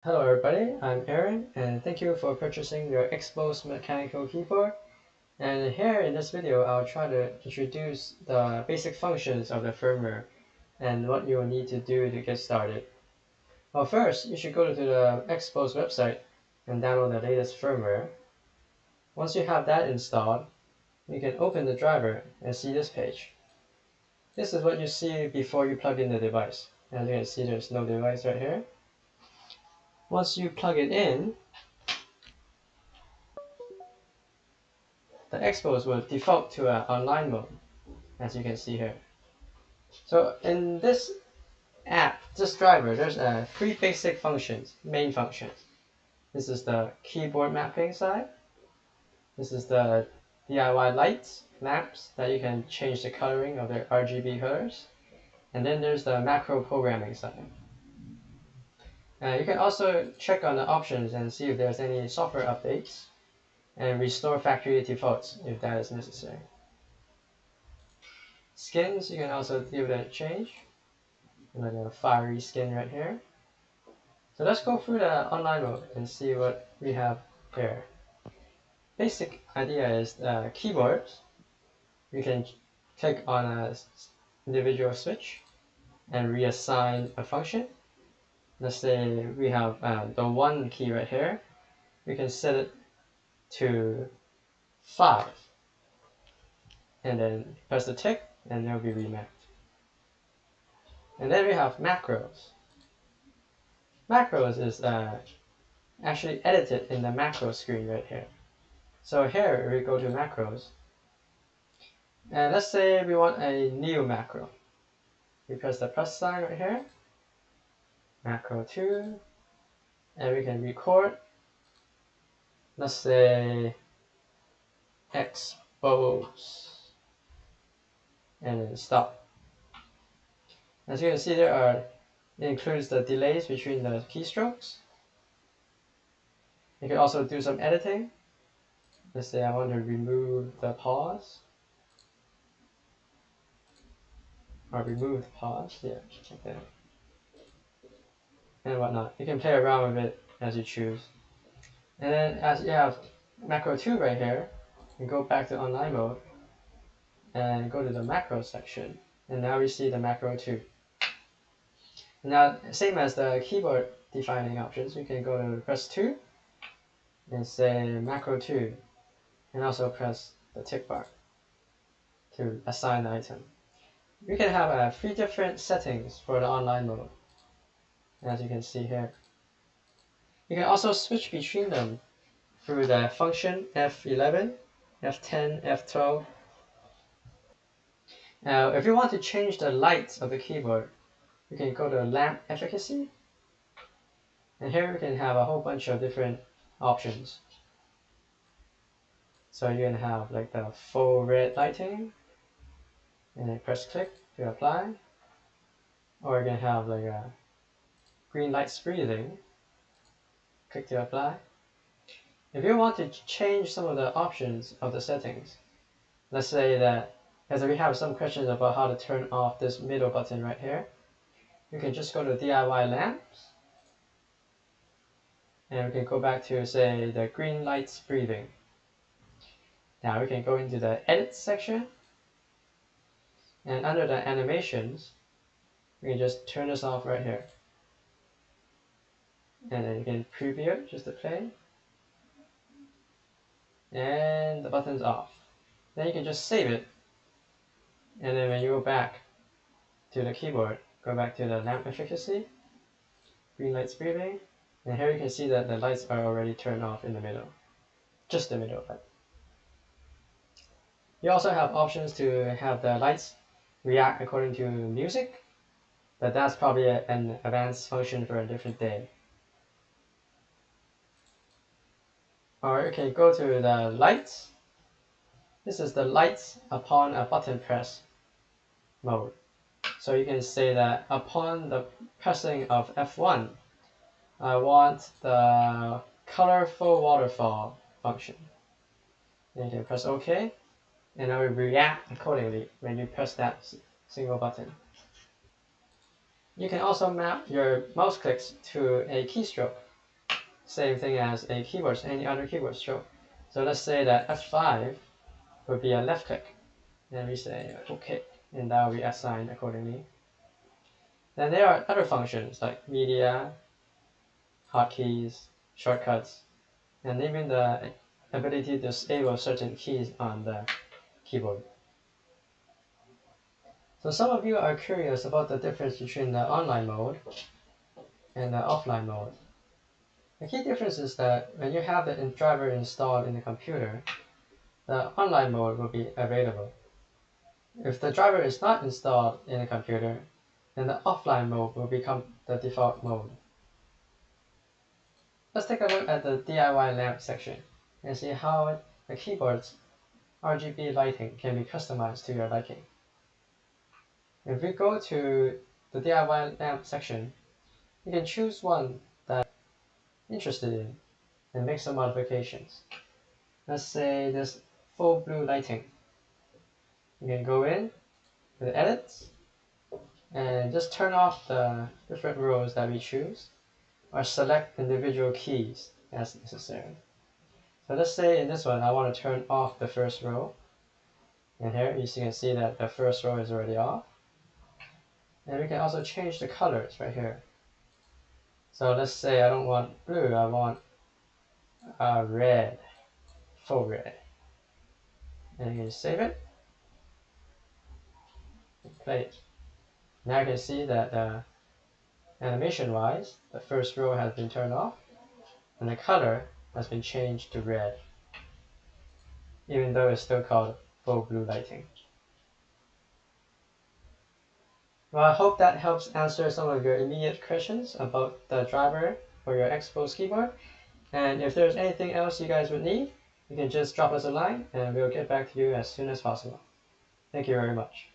Hello everybody, I'm Aaron and thank you for purchasing your Xbox mechanical keyboard. And here in this video I'll try to introduce the basic functions of the firmware and what you'll need to do to get started. Well, first you should go to the Xbox website and download the latest firmware. Once you have that installed, you can open the driver and see this page. This is what you see before you plug in the device. As you can see, there's no device right here. Once you plug it in, the Xbox will default to an online mode, as you can see here. So in this app, this driver, there's three basic functions, main functions. This is the keyboard mapping side. This is the DIY lights, lamps, that you can change the coloring of their RGB colors. And then there's the macro programming side. You can also check on the options and see if there's any software updates and restore factory defaults if that is necessary. Skins, you can also give it a change. Like a fiery skin right here. So let's go through the online mode and see what we have here. Basic idea is keyboards. We can click on an individual switch and reassign a function. Let's say we have the 1 key right here. We can set it to 5 and then press the tick and they'll be remapped. And then we have macros. Macros is actually edited in the macro screen right here. So here we go to macros. And let's say we want a new macro. We press the plus sign right here, macro 2, and we can record. Let's say expose, and then stop. As you can see, it includes the delays between the keystrokes. You can also do some editing. Let's say I want to remove the pause. Or remove the pause, yeah, like that. And whatnot. You can play around with it as you choose. And then as you have macro 2 right here, you go back to online mode and go to the macro section. And now we see the macro 2. Now, same as the keyboard defining options, we can go to press 2 and say macro 2 and also press the tick bar to assign the item. We can have 3 different settings for the online mode, as you can see here. You can also switch between them through the function F11, F10, F12. Now, if you want to change the light of the keyboard, you can go to lamp efficacy. And here we can have a whole bunch of different options. So you can have like the full red lighting, and then press click to apply. Or you can have like a green light breathing, click to apply. If you want to change some of the options of the settings, let's say that, as we have some questions about how to turn off this middle button right here, you can just go to DIY lamps, and we can go back to say the green lights breathing. Now we can go into the edit section, and under the animations, we can just turn this off right here. And then you can preview it just to play. And the button's off. Then you can just save it. And then when you go back to the keyboard, go back to the lamp efficacy, green lights breathing, and here you can see that the lights are already turned off in the middle. Just the middle. You also have options to have the lights react according to music, but that's probably an advanced function for a different day. Or you can go to the lights. This is the lights upon a button press mode. So you can say that upon the pressing of F1, I want the colorful waterfall function. Then you can press OK, and it will react accordingly when you press that single button. You can also map your mouse clicks to a keystroke. same thing as a keyboard, any other keyboard stroke. So let's say that F5 would be a left click, and we say OK, and that will be assigned accordingly. Then there are other functions like media, hotkeys, shortcuts, and even the ability to disable certain keys on the keyboard. So some of you are curious about the difference between the online mode and the offline mode. The key difference is that when you have the driver installed in the computer, the online mode will be available. If the driver is not installed in the computer, then the offline mode will become the default mode. Let's take a look at the DIY lamp section and see how the keyboard's RGB lighting can be customized to your liking. If we go to the DIY lamp section, you can choose one that you're interested in and make some modifications. Let's say this full blue lighting. You can go in with edits and just turn off the different rows that we choose, or select individual keys as necessary. So let's say in this one I want to turn off the first row, and here you can see that the first row is already off. And we can also change the colors right here. So let's say I don't want blue, I want red, full red. And you can save it, play it. Now you can see that animation wise, the first row has been turned off and the color has been changed to red, even though it's still called full blue lighting. Well, I hope that helps answer some of your immediate questions about the driver for your Xpose keyboard. And if there's anything else you guys would need, you can just drop us a line and we'll get back to you as soon as possible. Thank you very much.